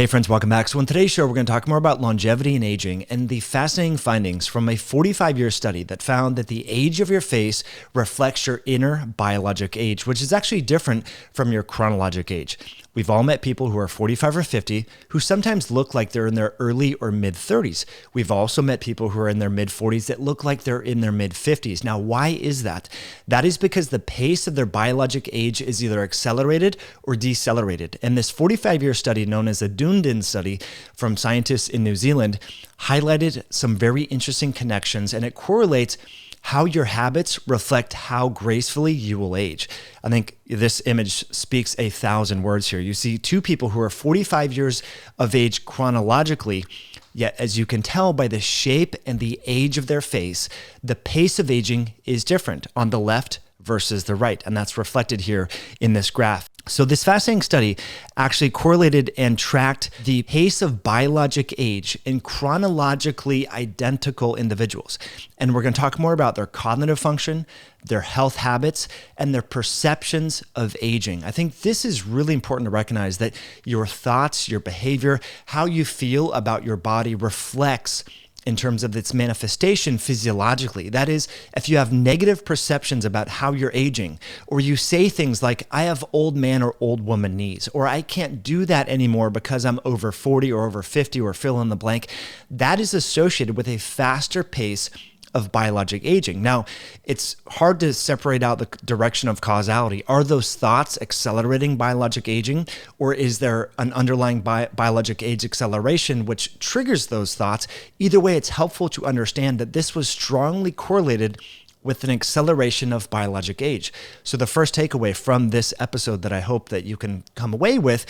Hey friends, welcome back. So in today's show, we're going to talk more about longevity and aging and the fascinating findings from a 45-year study that found that the age of your face reflects your inner biologic age, which is actually different from your chronologic age. We've all met people who are 45 or 50 who sometimes look like they're in their early or mid 30s. We've also met people who are in their mid 40s that look like they're in their mid 50s. Now, why is that? That is because the pace of their biologic age is either accelerated or decelerated. And this 45-year study known as the Dunedin study from scientists in New Zealand highlighted some very interesting connections, and it correlates how your habits reflect how gracefully you will age. I think this image speaks 1,000 words here. You see two people who are 45 years of age chronologically, yet as you can tell by the shape and the age of their face, the pace of aging is different on the left versus the right, and that's reflected here in this graph. So this fascinating study actually correlated and tracked the pace of biologic age in chronologically identical individuals. And we're going to talk more about their cognitive function, their health habits, and their perceptions of aging. I think this is really important to recognize that your thoughts, your behavior, how you feel about your body reflects in terms of its manifestation physiologically. That is, if you have negative perceptions about how you're aging, or you say things like, I have old man or old woman knees, or I can't do that anymore because I'm over 40 or over 50 or fill in the blank, that is associated with a faster pace of biologic aging. Now, it's hard to separate out the direction of causality. Are those thoughts accelerating biologic aging, or is there an underlying biologic age acceleration which triggers those thoughts? Either way, it's helpful to understand that this was strongly correlated with an acceleration of biologic age. So the first takeaway from this episode that I hope that you can come away with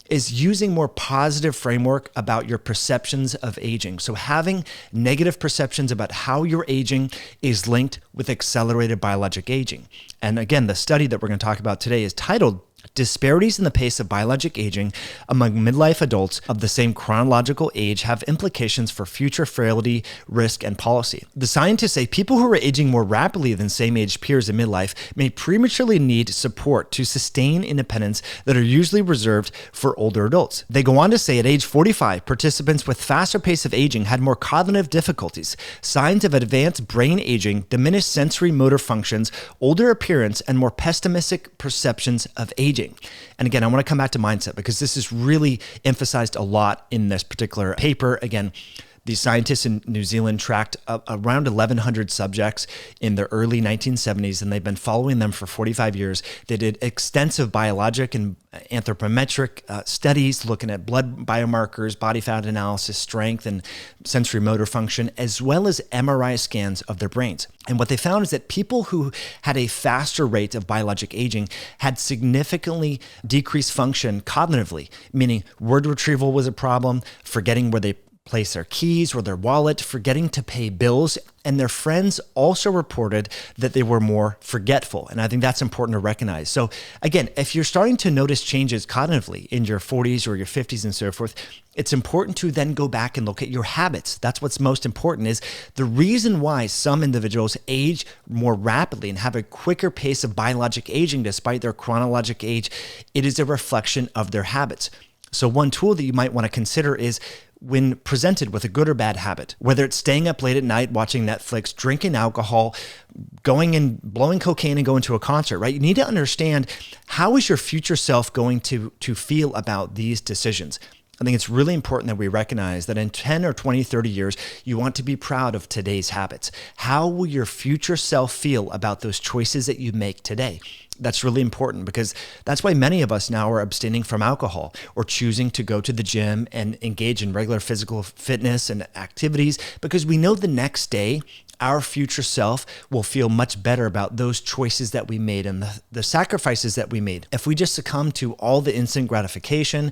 is using more positive framework about your perceptions of aging. So having negative perceptions about how you're aging is linked with accelerated biologic aging. And again, the study that we're going to talk about today is titled Disparities in the Pace of Biologic Aging Among Midlife Adults of the Same Chronological Age Have Implications for Future Frailty, Risk, and Policy. The scientists say people who are aging more rapidly than same-age peers in midlife may prematurely need support to sustain independence that are usually reserved for older adults. They go on to say at age 45, participants with faster pace of aging had more cognitive difficulties, signs of advanced brain aging, diminished sensory motor functions, older appearance, and more pessimistic perceptions of aging. And again, I want to come back to mindset because this is really emphasized a lot in this particular paper. Again, the scientists in New Zealand tracked around 1,100 subjects in the early 1970s, and they've been following them for 45 years. They did extensive biologic and anthropometric studies looking at blood biomarkers, body fat analysis, strength, and sensory motor function, as well as MRI scans of their brains. And what they found is that people who had a faster rate of biologic aging had significantly decreased function cognitively, meaning word retrieval was a problem, forgetting where they place their keys or their wallet, forgetting to pay bills, and their friends also reported that they were more forgetful. And I think that's important to recognize. So again, if you're starting to notice changes cognitively in your 40s or your 50s and so forth, it's important to then go back and look at your habits. That's what's most important. Is the reason why some individuals age more rapidly and have a quicker pace of biologic aging despite their chronologic age. It is a reflection of their habits. So one tool that you might want to consider is when presented with a good or bad habit, whether it's staying up late at night, watching Netflix, drinking alcohol, going and blowing cocaine and going to a concert, right? You need to understand, how is your future self going to feel about these decisions? I think it's really important that we recognize that in 10 or 20, 30 years, you want to be proud of today's habits. How will your future self feel about those choices that you make today? That's really important because that's why many of us now are abstaining from alcohol or choosing to go to the gym and engage in regular physical fitness and activities, because we know the next day our future self will feel much better about those choices that we made and the sacrifices that we made. If we just succumb to all the instant gratification,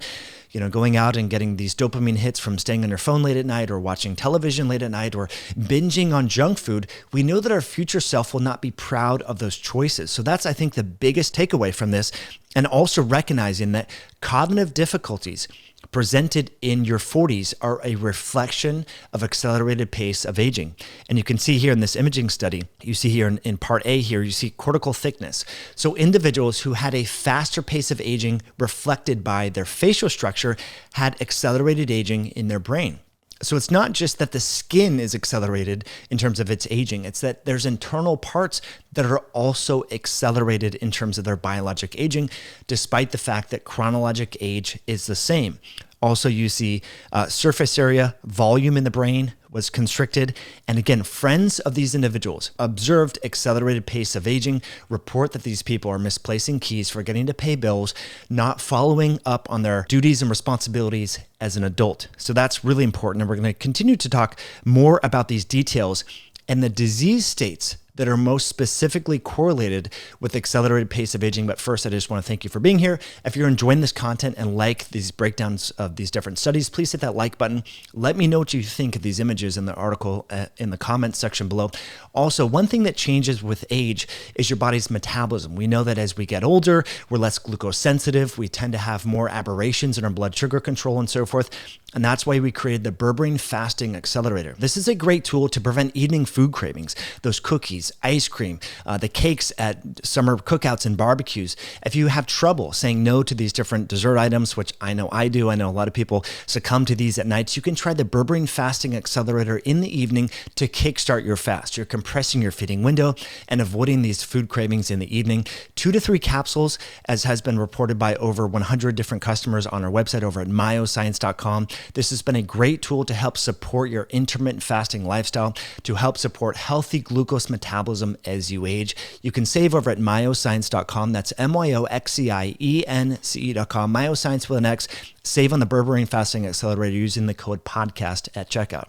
going out and getting these dopamine hits from staying on your phone late at night or watching television late at night or binging on junk food, we know that our future self will not be proud of those choices. So that's, I think, the biggest takeaway from this. And also recognizing that cognitive difficulties presented in your 40s are a reflection of accelerated pace of aging. And you can see here in this imaging study, you see here in part A here, you see cortical thickness. So individuals who had a faster pace of aging reflected by their facial structure had accelerated aging in their brain. So it's not just that the skin is accelerated in terms of its aging, it's that there's internal parts that are also accelerated in terms of their biologic aging, despite the fact that chronologic age is the same. Also, you see surface area, volume in the brain was constricted. And again, friends of these individuals observed accelerated pace of aging, report that these people are misplacing keys, forgetting to pay bills, not following up on their duties and responsibilities as an adult. So that's really important. And we're going to continue to talk more about these details and the disease states that are most specifically correlated with accelerated pace of aging. But first, I just want to thank you for being here. If you're enjoying this content and like these breakdowns of these different studies, please hit that like button. Let me know what you think of these images in the article in the comments section below. Also, one thing that changes with age is your body's metabolism. We know that as we get older, we're less glucose sensitive. We tend to have more aberrations in our blood sugar control and so forth. And that's why we created the berberine fasting accelerator. This is a great tool to prevent eating food cravings, those cookies, ice cream, the cakes at summer cookouts and barbecues. If you have trouble saying no to these different dessert items, which I know I do, I know a lot of people succumb to these at nights, you can try the berberine fasting accelerator in the evening to kickstart your fast. You're compressing your feeding window and avoiding these food cravings in the evening. 2 to 3 capsules, as has been reported by over 100 different customers on our website over at myoscience.com. This has been a great tool to help support your intermittent fasting lifestyle, to help support healthy glucose metabolism as you age. You can save over at myoscience.com. That's MYOXCIENCE.com. Myoscience with an X. Save on the berberine fasting accelerator using the code podcast at checkout.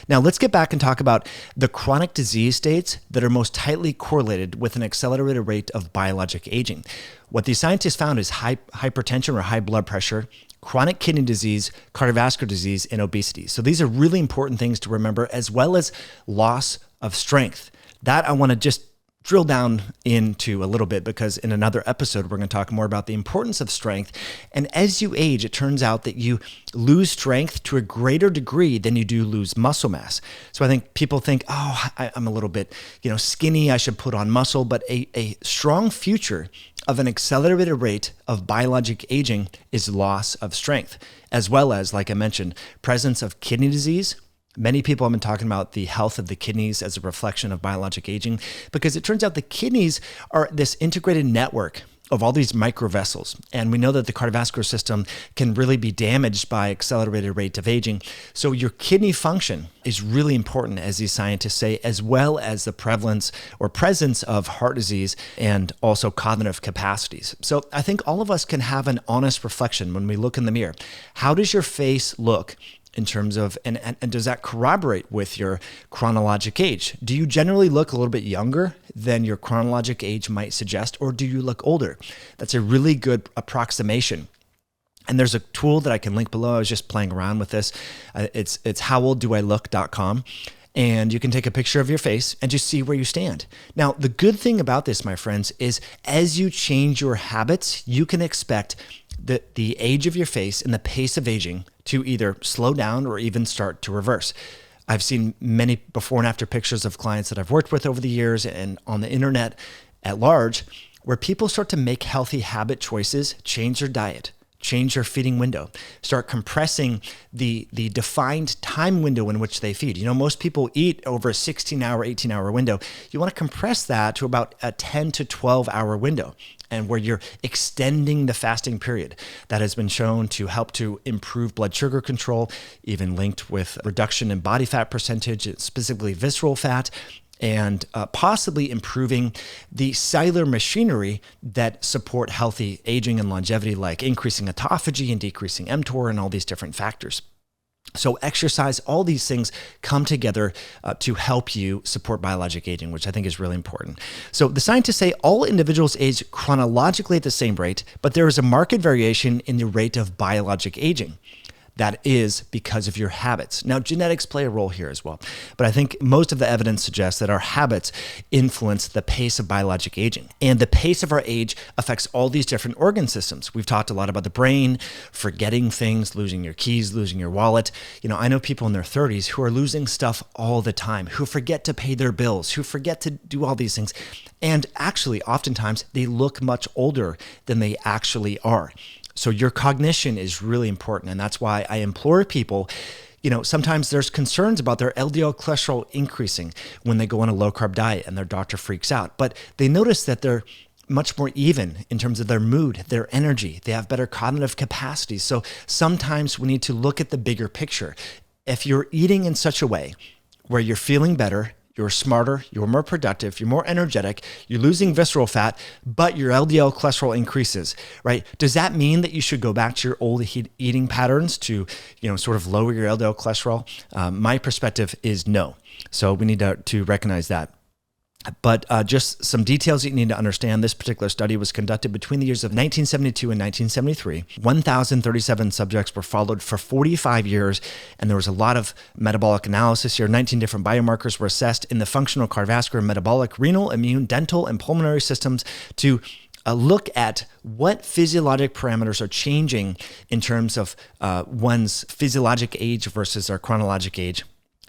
Now, let's get back and talk about the chronic disease states that are most tightly correlated with an accelerated rate of biologic aging. What these scientists found is hypertension or high blood pressure, chronic kidney disease, cardiovascular disease, and obesity. So these are really important things to remember, as well as loss of strength. That I want to just drill down into a little bit, because in another episode, we're going to talk more about the importance of strength. And as you age, it turns out that you lose strength to a greater degree than you do lose muscle mass. So I think people think, oh, I'm a little bit, skinny, I should put on muscle. But a strong future of an accelerated rate of biologic aging is loss of strength, as well as, like I mentioned, presence of kidney disease. Many people have been talking about the health of the kidneys as a reflection of biologic aging, because it turns out the kidneys are this integrated network of all these microvessels. And we know that the cardiovascular system can really be damaged by accelerated rate of aging. So your kidney function is really important, as these scientists say, as well as the prevalence or presence of heart disease and also cognitive capacities. So I think all of us can have an honest reflection when we look in the mirror. How does your face look in terms of, and does that corroborate with your chronologic age? Do you generally look a little bit younger than your chronologic age might suggest, or do you look older? That's a really good approximation. And there's a tool that I can link below. I was just playing around with this. It's howolddolook.com. And you can take a picture of your face and just see where you stand. Now, the good thing about this, my friends, is as you change your habits, you can expect that the age of your face and the pace of aging to either slow down or even start to reverse. I've seen many before and after pictures of clients that I've worked with over the years and on the internet at large, where people start to make healthy habit choices, change their diet, change their feeding window, start compressing the defined time window in which they feed. Most people eat over a 16-hour, 18-hour window. You want to compress that to about a 10 to 12-hour window, and where you're extending the fasting period. That has been shown to help to improve blood sugar control, even linked with reduction in body fat percentage, specifically visceral fat, and possibly improving the cellular machinery that support healthy aging and longevity, like increasing autophagy and decreasing mTOR and all these different factors. So exercise, all these things come together to help you support biologic aging, which I think is really important. So the scientists say all individuals age chronologically at the same rate, but there is a marked variation in the rate of biologic aging. that is because of your habits. Now, genetics play a role here as well, but I think most of the evidence suggests that our habits influence the pace of biologic aging. And the pace of our age affects all these different organ systems. We've talked a lot about the brain, forgetting things, losing your keys, losing your wallet. I know people in their 30s who are losing stuff all the time, who forget to pay their bills, who forget to do all these things. And actually, oftentimes, they look much older than they actually are. So your cognition is really important. And that's why I implore people, sometimes there's concerns about their LDL cholesterol increasing when they go on a low carb diet and their doctor freaks out. But they notice that they're much more even in terms of their mood, their energy. They have better cognitive capacity. So sometimes we need to look at the bigger picture. If you're eating in such a way where you're feeling better, you're smarter, you're more productive, you're more energetic, you're losing visceral fat, but your LDL cholesterol increases, right? Does that mean that you should go back to your old eating patterns to, sort of lower your LDL cholesterol? My perspective is no. So we need to recognize that. But just some details that you need to understand. This particular study was conducted between the years of 1972 and 1973. 1,037 subjects were followed for 45 years, and there was a lot of metabolic analysis here. 19 different biomarkers were assessed in the functional, cardiovascular, metabolic, renal, immune, dental, and pulmonary systems to look at what physiologic parameters are changing in terms of one's physiologic age versus their chronologic age.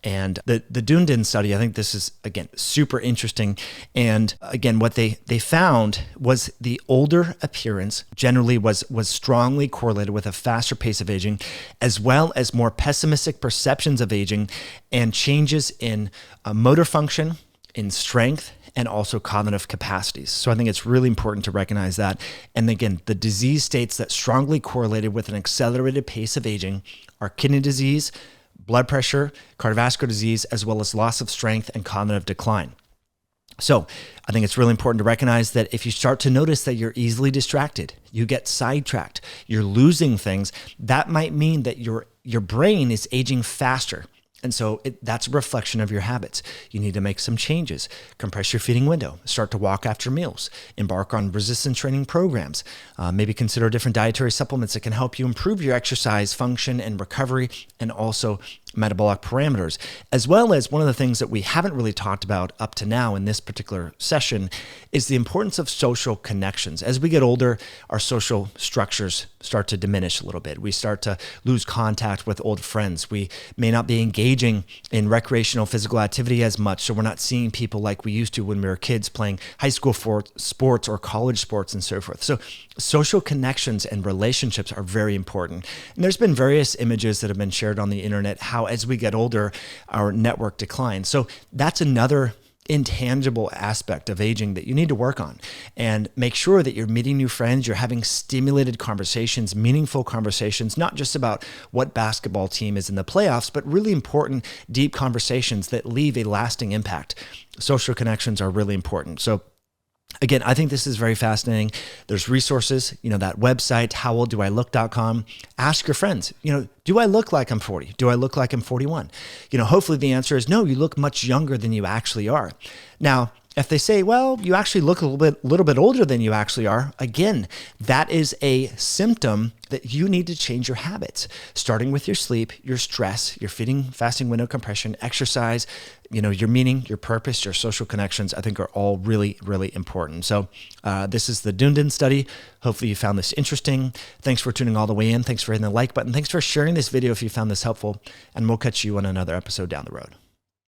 And the Dunedin study, I think this is, again, super interesting. And again, what they found was the older appearance generally was strongly correlated with a faster pace of aging, as well as more pessimistic perceptions of aging and changes in motor function, in strength, and also cognitive capacities. So I think it's really important to recognize that. And again, the disease states that strongly correlated with an accelerated pace of aging are kidney disease, blood pressure, cardiovascular disease, as well as loss of strength and cognitive decline. So I think it's really important to recognize that if you start to notice that you're easily distracted, you get sidetracked, you're losing things, that might mean that your brain is aging faster. And so that's a reflection of your habits. You need to make some changes. Compress your feeding window. Start to walk after meals. Embark on resistance training programs. Maybe consider different dietary supplements that can help you improve your exercise function and recovery, and also metabolic parameters. As well as one of the things that we haven't really talked about up to now in this particular session is the importance of social connections. As we get older, our social structures start to diminish a little bit. We start to lose contact with old friends. We may not be engaging in recreational physical activity as much, so we're not seeing people like we used to when we were kids playing high school sports or college sports and so forth. So social connections and relationships are very important. And there's been various images that have been shared on the internet how as we get older, our network declines. So that's another intangible aspect of aging that you need to work on, and make sure that you're meeting new friends, you're having stimulated conversations, meaningful conversations, not just about what basketball team is in the playoffs, but really important, deep conversations that leave a lasting impact. Social connections are really important. So again, I think this is very fascinating. There's resources, that website, howolddouilook.com. Ask your friends, do I look like I'm 40? Do I look like I'm 41? Hopefully the answer is no, you look much younger than you actually are. Now, if they say, well, you actually look a little bit older than you actually are, again, that is a symptom that you need to change your habits, starting with your sleep, your stress, your feeding, fasting window compression, exercise, your meaning, your purpose, your social connections, I think are all really, really important. So this is the Dunedin study. Hopefully you found this interesting. Thanks for tuning all the way in. Thanks for hitting the like button. Thanks for sharing this video if you found this helpful, and we'll catch you on another episode down the road.